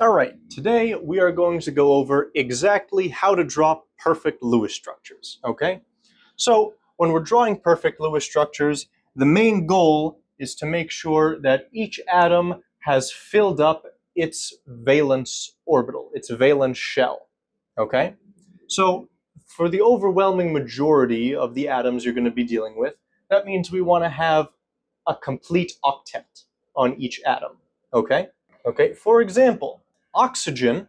Alright, today we are going to go over exactly how to draw perfect Lewis structures, okay? So, when we're drawing perfect Lewis structures, the main goal is to make sure that each atom has filled up its valence orbital, its valence shell, okay? So, for the overwhelming majority of the atoms you're going to be dealing with, that means we want to have a complete octet on each atom, okay? Okay, for example, oxygen,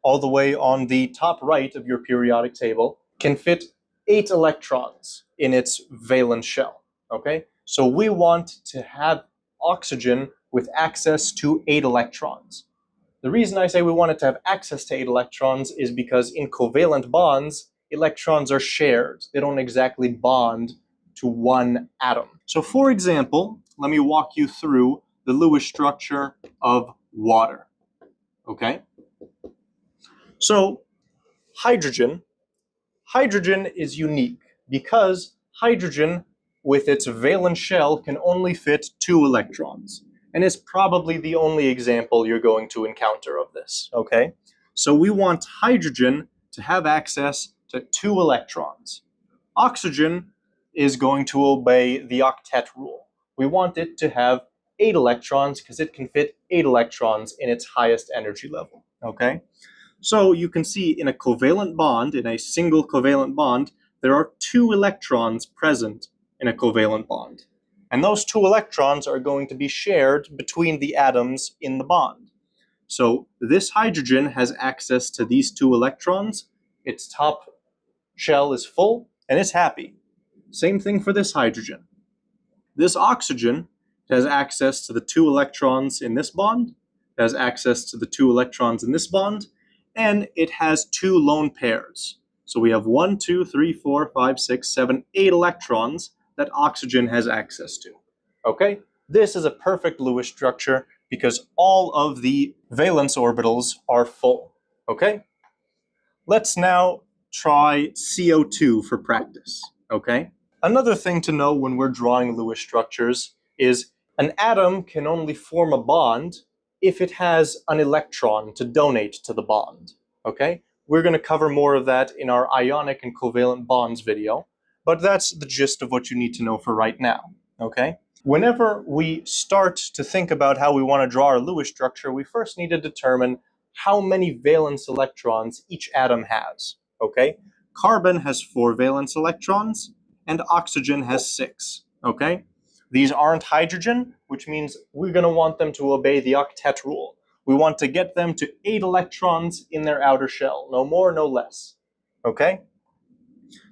all the way on the top right of your periodic table, can fit 8 electrons in its valence shell, okay? So we want to have oxygen with access to 8 electrons. The reason I say we want it to have access to 8 electrons is because in covalent bonds, electrons are shared. They don't exactly bond to one atom. So for example, let me walk you through the Lewis structure of water. Okay? So, hydrogen is unique because hydrogen, with its valence shell, can only fit 2 electrons. And it's probably the only example you're going to encounter of this, okay? So we want hydrogen to have access to 2 electrons. Oxygen is going to obey the octet rule. We want it to have 8 electrons because it can fit 8 electrons in its highest energy level, okay? So you can see in a covalent bond, in a single covalent bond, there are 2 electrons present in a covalent bond. And those 2 electrons are going to be shared between the atoms in the bond. So this hydrogen has access to these 2 electrons, its top shell is full, and it's happy. Same thing for this hydrogen. This oxygen has access to the 2 electrons in this bond, has access to the 2 electrons in this bond, and it has 2 lone pairs. So we have 1, 2, 3, 4, 5, 6, 7, 8 electrons that oxygen has access to. Okay? This is a perfect Lewis structure because all of the valence orbitals are full. Okay? Let's now try CO2 for practice. Okay? Another thing to know when we're drawing Lewis structures is an atom can only form a bond if it has an electron to donate to the bond, okay? We're going to cover more of that in our ionic and covalent bonds video, but that's the gist of what you need to know for right now, okay? Whenever we start to think about how we want to draw our Lewis structure, we first need to determine how many valence electrons each atom has, okay? Carbon has 4 valence electrons, and oxygen has 6, okay? These aren't hydrogen, which means we're going to want them to obey the octet rule. We want to get them to 8 electrons in their outer shell, no more, no less. Okay?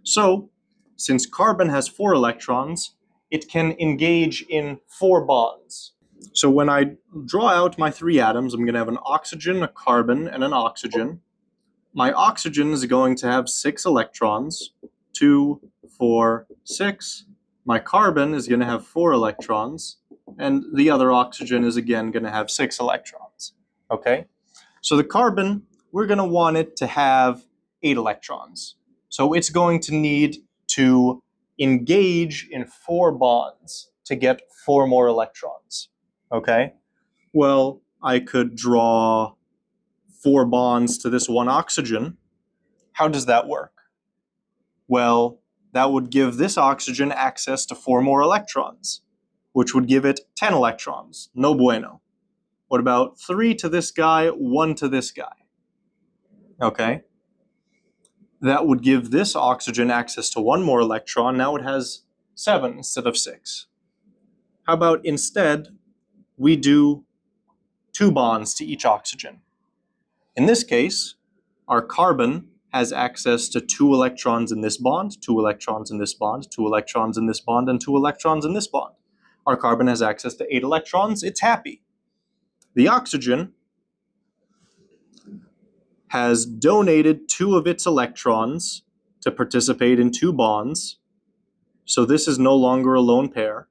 So, since carbon has 4 electrons, it can engage in 4 bonds. So when I draw out my 3 atoms, I'm going to have an oxygen, a carbon, and an oxygen. My oxygen is going to have 6 electrons, 2, 4, 6. My carbon is going to have 4 electrons, and the other oxygen is again going to have 6 electrons. Okay? So the carbon, we're going to want it to have 8 electrons. So it's going to need to engage in 4 bonds to get 4 more electrons. Okay? Well, I could draw 4 bonds to this one oxygen. How does that work? Well, that would give this oxygen access to 4 more electrons, which would give it 10 electrons. No bueno. What about 3 to this guy, 1 to this guy? Okay. That would give this oxygen access to 1 more electron. Now it has 7 instead of 6. How about instead we do 2 bonds to each oxygen? In this case, our carbon has access to 2 electrons in this bond, 2 electrons in this bond, 2 electrons in this bond, and 2 electrons in this bond. Our carbon has access to 8 electrons. It's happy. The oxygen has donated 2 of its electrons to participate in 2 bonds. So this is no longer a lone pair.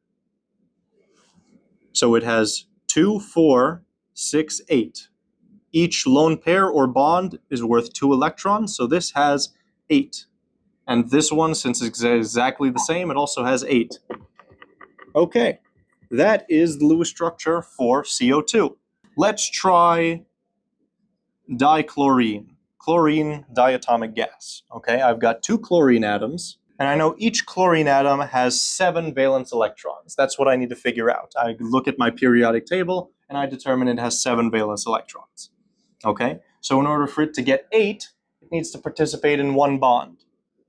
So it has 2, 4, 6, 8. Each lone pair or bond is worth 2 electrons, so this has 8. And this one, since it's exactly the same, it also has 8. Okay, that is the Lewis structure for CO2. Let's try dichlorine. Chlorine diatomic gas. Okay, I've got 2 chlorine atoms, and I know each chlorine atom has 7 valence electrons. That's what I need to figure out. I look at my periodic table, and I determine it has 7 valence electrons. Okay, so in order for it to get 8, it needs to participate in 1 bond.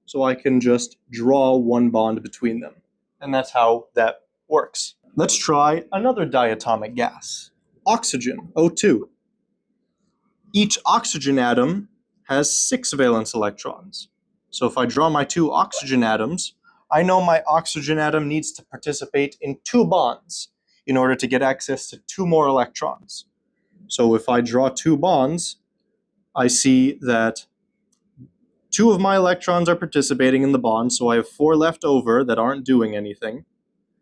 So I can just draw 1 bond between them. And that's how that works. Let's try another diatomic gas, oxygen, O2. Each oxygen atom has 6 valence electrons. So if I draw my 2 oxygen atoms, I know my oxygen atom needs to participate in 2 bonds in order to get access to 2 more electrons. So if I draw 2 bonds, I see that 2 of my electrons are participating in the bond, so I have 4 left over that aren't doing anything.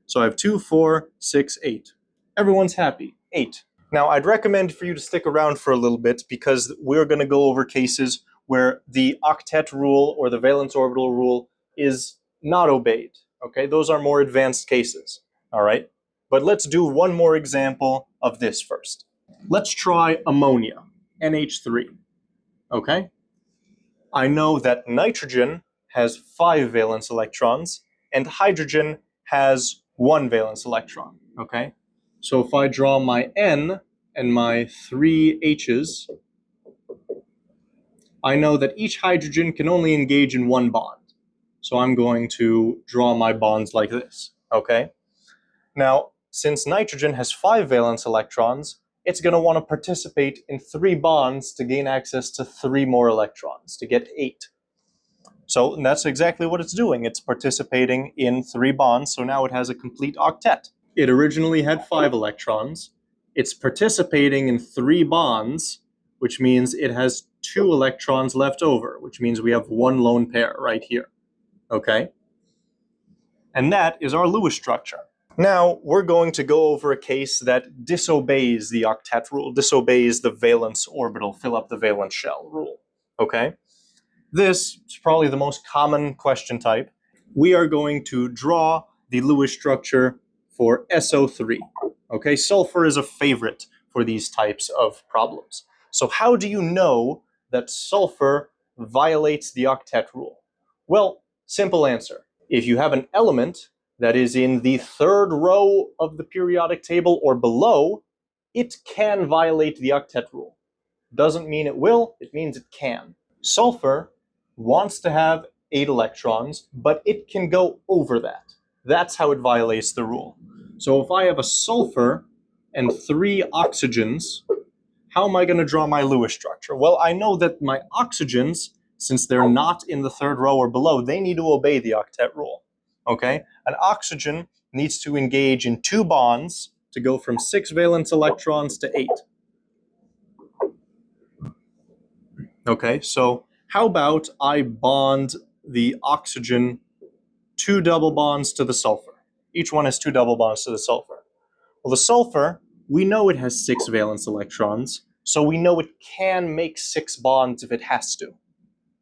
So I have 2, 4, 6, 8. Everyone's happy. 8. Now, I'd recommend for you to stick around for a little bit because we're going to go over cases where the octet rule or the valence orbital rule is not obeyed. Okay, those are more advanced cases. All right, but let's do one more example of this first. Let's try ammonia, NH3. Okay, I know that nitrogen has 5 valence electrons and hydrogen has 1 valence electron. Okay, so if I draw my N and my 3 H's, I know that each hydrogen can only engage in 1 bond. So I'm going to draw my bonds like this, okay? Now, since nitrogen has 5 valence electrons, it's going to want to participate in 3 bonds to gain access to 3 more electrons, to get 8. So that's exactly what it's doing. It's participating in 3 bonds, so now it has a complete octet. It originally had 5 electrons. It's participating in 3 bonds, which means it has 2 electrons left over, which means we have 1 lone pair right here. Okay? And that is our Lewis structure. Now, we're going to go over a case that disobeys the octet rule, disobeys the valence orbital, fill up the valence shell rule. Okay? This is probably the most common question type. We are going to draw the Lewis structure for SO3. Okay, sulfur is a favorite for these types of problems. So how do you know that sulfur violates the octet rule? Well, simple answer. If you have an element that is in the 3rd row of the periodic table or below, it can violate the octet rule. Doesn't mean it will, it means it can. Sulfur wants to have 8 electrons, but it can go over that. That's how it violates the rule. So if I have a sulfur and 3 oxygens, how am I going to draw my Lewis structure? Well, I know that my oxygens, since they're not in the 3rd row or below, they need to obey the octet rule. Okay? An oxygen needs to engage in 2 bonds to go from 6 valence electrons to 8. Okay, so how about I bond the oxygen 2 double bonds to the sulfur? Each one has 2 double bonds to the sulfur. Well, the sulfur, we know it has 6 valence electrons, so we know it can make 6 bonds if it has to.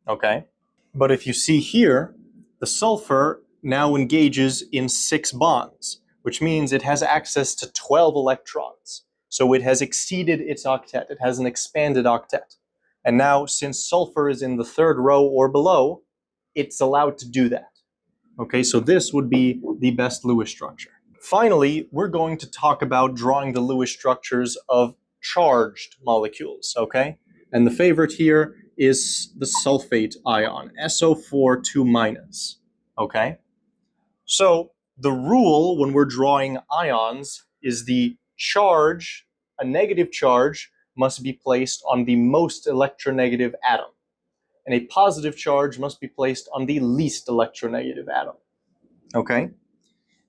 Okay? But if you see here, the sulfur now engages in 6 bonds, which means it has access to 12 electrons. So it has exceeded its octet. It has an expanded octet. And now, since sulfur is in the 3rd row or below, it's allowed to do that. Okay, so this would be the best Lewis structure. Finally, we're going to talk about drawing the Lewis structures of charged molecules, okay? And the favorite here is the sulfate ion, SO4 2-, okay? So the rule when we're drawing ions is the charge, a negative charge, must be placed on the most electronegative atom, and a positive charge must be placed on the least electronegative atom. Okay?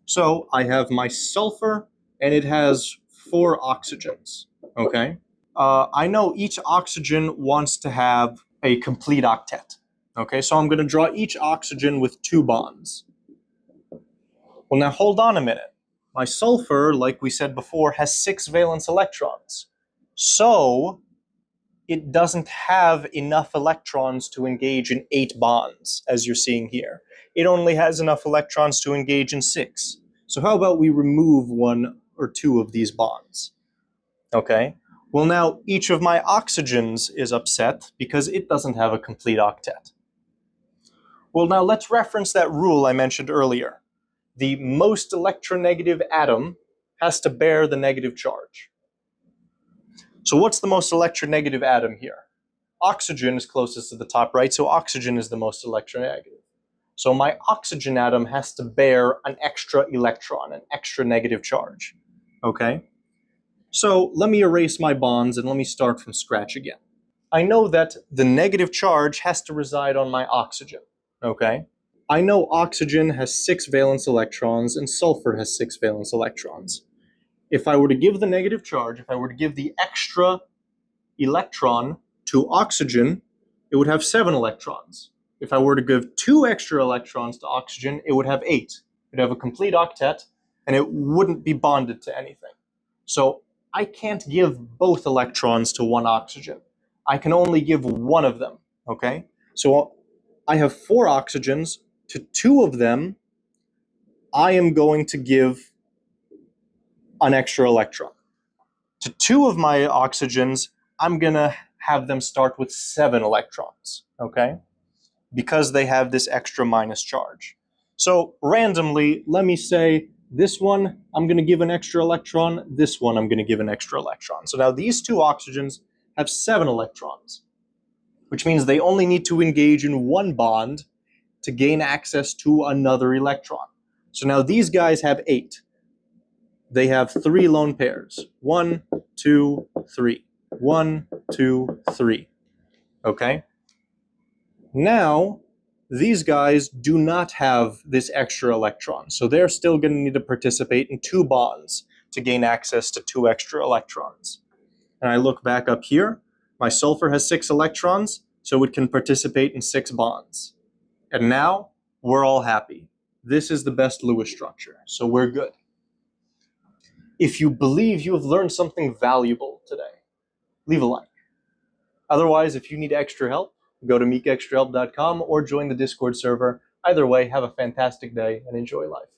So I have my sulfur, and it has 4 oxygens. Okay? I know each oxygen wants to have a complete octet. Okay, so I'm going to draw each oxygen with 2 bonds. Well, now hold on a minute. My sulfur, like we said before, has 6 valence electrons. So it doesn't have enough electrons to engage in 8 bonds, as you're seeing here. It only has enough electrons to engage in 6. So how about we remove 1 or 2 of these bonds? Okay. Well, now each of my oxygens is upset because it doesn't have a complete octet. Well, now let's reference that rule I mentioned earlier. The most electronegative atom has to bear the negative charge. So what's the most electronegative atom here? Oxygen is closest to the top right, so oxygen is the most electronegative. So my oxygen atom has to bear an extra electron, an extra negative charge. Okay? So let me erase my bonds and let me start from scratch again. I know that the negative charge has to reside on my oxygen. Okay? I know oxygen has 6 valence electrons and sulfur has 6 valence electrons. If I were to give the negative charge, if I were to give the extra electron to oxygen, it would have 7 electrons. If I were to give 2 extra electrons to oxygen, it would have 8. It would have a complete octet, and it wouldn't be bonded to anything. So I can't give both electrons to one oxygen. I can only give one of them, okay? So I have 4 oxygens. To 2 of them, I am going to give an extra electron. To 2 of my oxygens, I'm going to have them start with 7 electrons, okay? Because they have this extra minus charge. So randomly, let me say this one, I'm going to give an extra electron. This one, I'm going to give an extra electron. So now these 2 oxygens have 7 electrons, which means they only need to engage in one bond to gain access to another electron. So now these guys have 8. They have 3 lone pairs. 1, 2, 3. 1, 2, 3. Okay? Now, these guys do not have this extra electron, so they're still going to need to participate in 2 bonds to gain access to 2 extra electrons. And I look back up here, my sulfur has 6 electrons, so it can participate in 6 bonds. And now, we're all happy. This is the best Lewis structure, so we're good. If you believe you have learned something valuable today, leave a like. Otherwise, if you need extra help, go to meekextrahelp.com or join the Discord server. Either way, have a fantastic day and enjoy life.